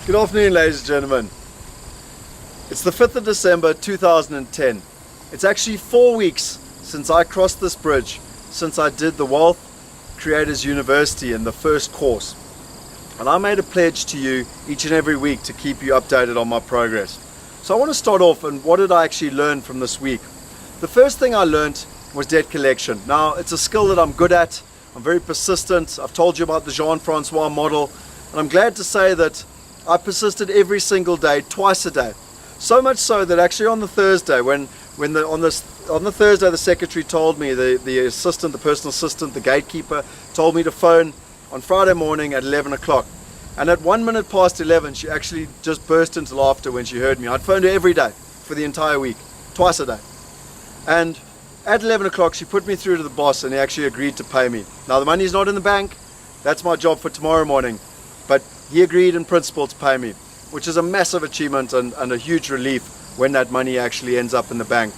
Good afternoon, ladies and gentlemen. It's the 5th of December 2010. It's actually 4 weeks since I crossed this bridge, since I did the Wealth Creators University in the first course. And I made a pledge to you each and every week to keep you updated on my progress. So I want to start off, and what did I actually learn from this week? The first thing I learned was debt collection. Now, it's a skill that I'm good at. I'm very persistent. I've told you about the Jean-Francois model, and I'm glad to say that I persisted every single day, twice a day. So much so that actually on the Thursday, on the Thursday, the secretary told me, the assistant, the personal assistant, the gatekeeper told me to phone on Friday morning at 11 o'clock. And at 1 minute past 11, she actually just burst into laughter when she heard me. I'd phoned her every day for the entire week, twice a day. And at 11 o'clock, she put me through to the boss, and he actually agreed to pay me. Now, the money's not in the bank. That's my job for tomorrow morning. But he agreed in principle to pay me, which is a massive achievement and a huge relief when that money actually ends up in the bank.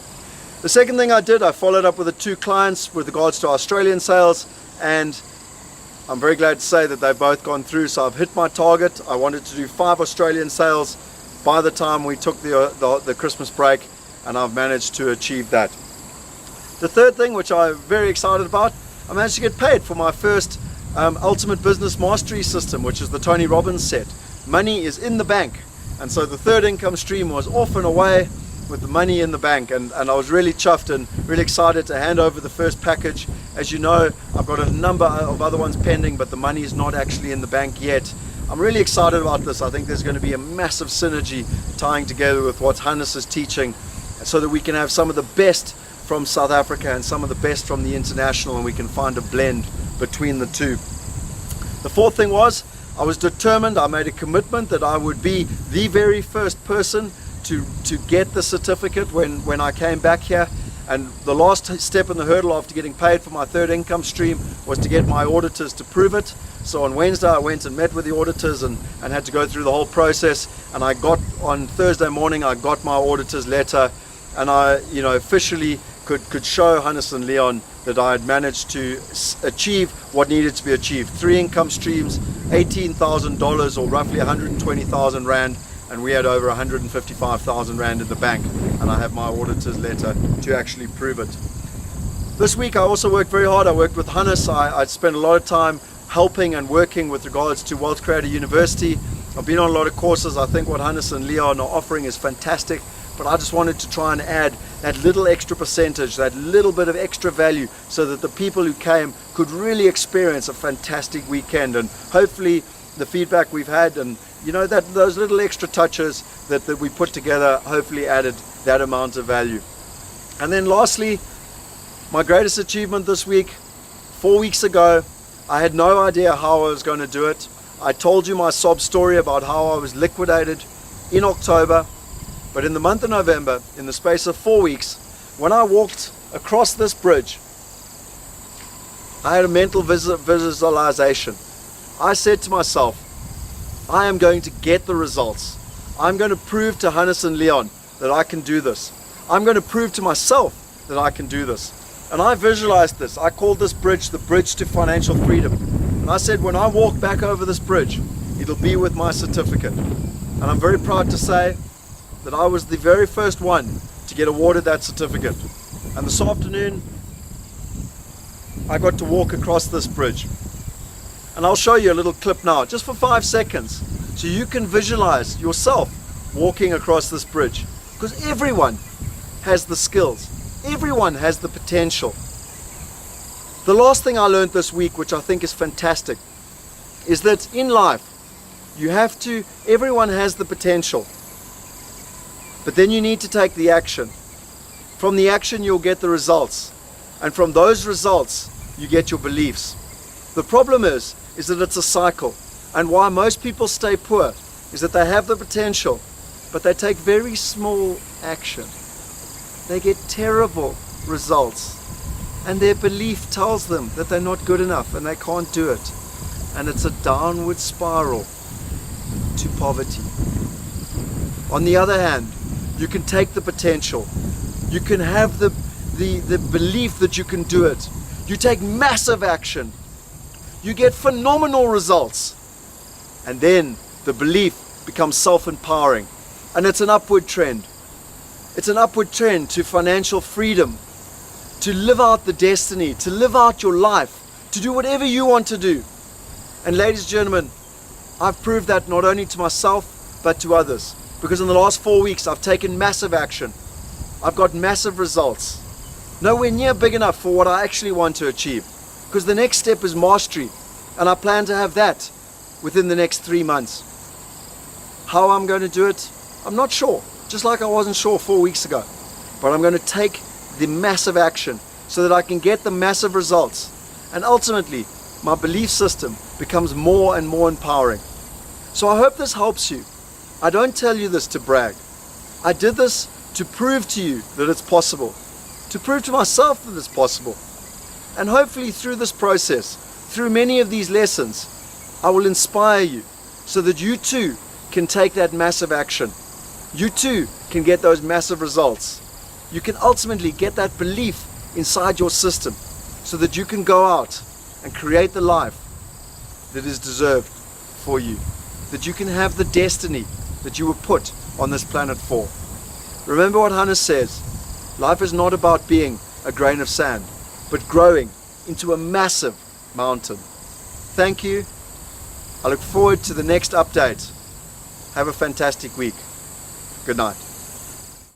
The second thing I did, I followed up with the 2 clients with regards to Australian sales, and I'm very glad to say that they've both gone through. So I've hit my target. I wanted to do 5 Australian sales by the time we took the Christmas break, and I've managed to achieve that. The third thing, which I'm very excited about, I managed to get paid for my first Ultimate Business Mastery System, which is the Tony Robbins set. Money is in the bank, and so the third income stream was off and away with the money in the bank, and I was really chuffed and really excited to hand over the first package. As you know, I've got a number of other ones pending, but the money is not actually in the bank yet. I'm really excited about this. I think there's going to be a massive synergy tying together with what Hannes is teaching, so that we can have some of the best from South Africa and some of the best from the international, and we can find a blend between the two. The fourth thing was, I was determined. I made a commitment that I would be the very first person to get the certificate when I came back here. And the last step in the hurdle after getting paid for my third income stream was to get my auditors to prove it. So on Wednesday I went and met with the auditors and had to go through the whole process, and on Thursday morning I got my auditor's letter, and I officially could show Hannes and Leon that I had managed to achieve what needed to be achieved. 3 income streams, $18,000 or roughly 120,000 Rand, and we had over 155,000 Rand in the bank, and I have my auditor's letter to actually prove it. This week I also worked very hard. I worked with Hannes. I spent a lot of time helping and working with regards to Wealth Creator University. I've been on a lot of courses. I think what Hannes and Leon are offering is fantastic, but I just wanted to try and add that little extra percentage, that little bit of extra value, so that the people who came could really experience a fantastic weekend. And hopefully the feedback we've had, and those little extra touches that we put together, hopefully added that amount of value. And then lastly, my greatest achievement this week, 4 weeks ago, I had no idea how I was going to do it. I told you my sob story about how I was liquidated in October. But in the month of November, in the space of 4 weeks, when I walked across this bridge, I had a mental visualization. I said to myself, I am going to get the results. I'm going to prove to Hannes and Leon that I can do this. I'm going to prove to myself that I can do this. And I visualized this. I called this bridge the bridge to financial freedom. And I said, when I walk back over this bridge, it'll be with my certificate. And I'm very proud to say that I was the very first one to get awarded that certificate. And this afternoon, I got to walk across this bridge. And I'll show you a little clip now, just for 5 seconds, so you can visualize yourself walking across this bridge. Because everyone has the skills. Everyone has the potential. The last thing I learned this week, which I think is fantastic, is that in life, everyone has the potential. But then you need to take the action. From the action, you'll get the results. And from those results, you get your beliefs. The problem is that it's a cycle. And why most people stay poor is that they have the potential, but they take very small action. They get terrible results. And their belief tells them that they're not good enough and they can't do it. And it's a downward spiral to poverty. On the other hand, you can take the potential. You can have the belief that you can do it. You take massive action. You get phenomenal results. And then the belief becomes self-empowering. And it's an upward trend. It's an upward trend to financial freedom, to live out the destiny, to live out your life, to do whatever you want to do. And ladies and gentlemen, I've proved that not only to myself, but to others. Because in the last 4 weeks, I've taken massive action. I've got massive results. Nowhere near big enough for what I actually want to achieve. Because the next step is mastery. And I plan to have that within the next 3 months. How I'm going to do it, I'm not sure. Just like I wasn't sure 4 weeks ago. But I'm going to take the massive action so that I can get the massive results. And ultimately, my belief system becomes more and more empowering. So I hope this helps you. I don't tell you this to brag. I did this to prove to you that it's possible. To prove to myself that it's possible. And hopefully through this process, through many of these lessons, I will inspire you so that you too can take that massive action. You too can get those massive results. You can ultimately get that belief inside your system so that you can go out and create the life that is deserved for you. That you can have the destiny that you were put on this planet for. Remember what Hannes says, life is not about being a grain of sand, but growing into a massive mountain. Thank you. I look forward to the next update. Have a fantastic week. Good night.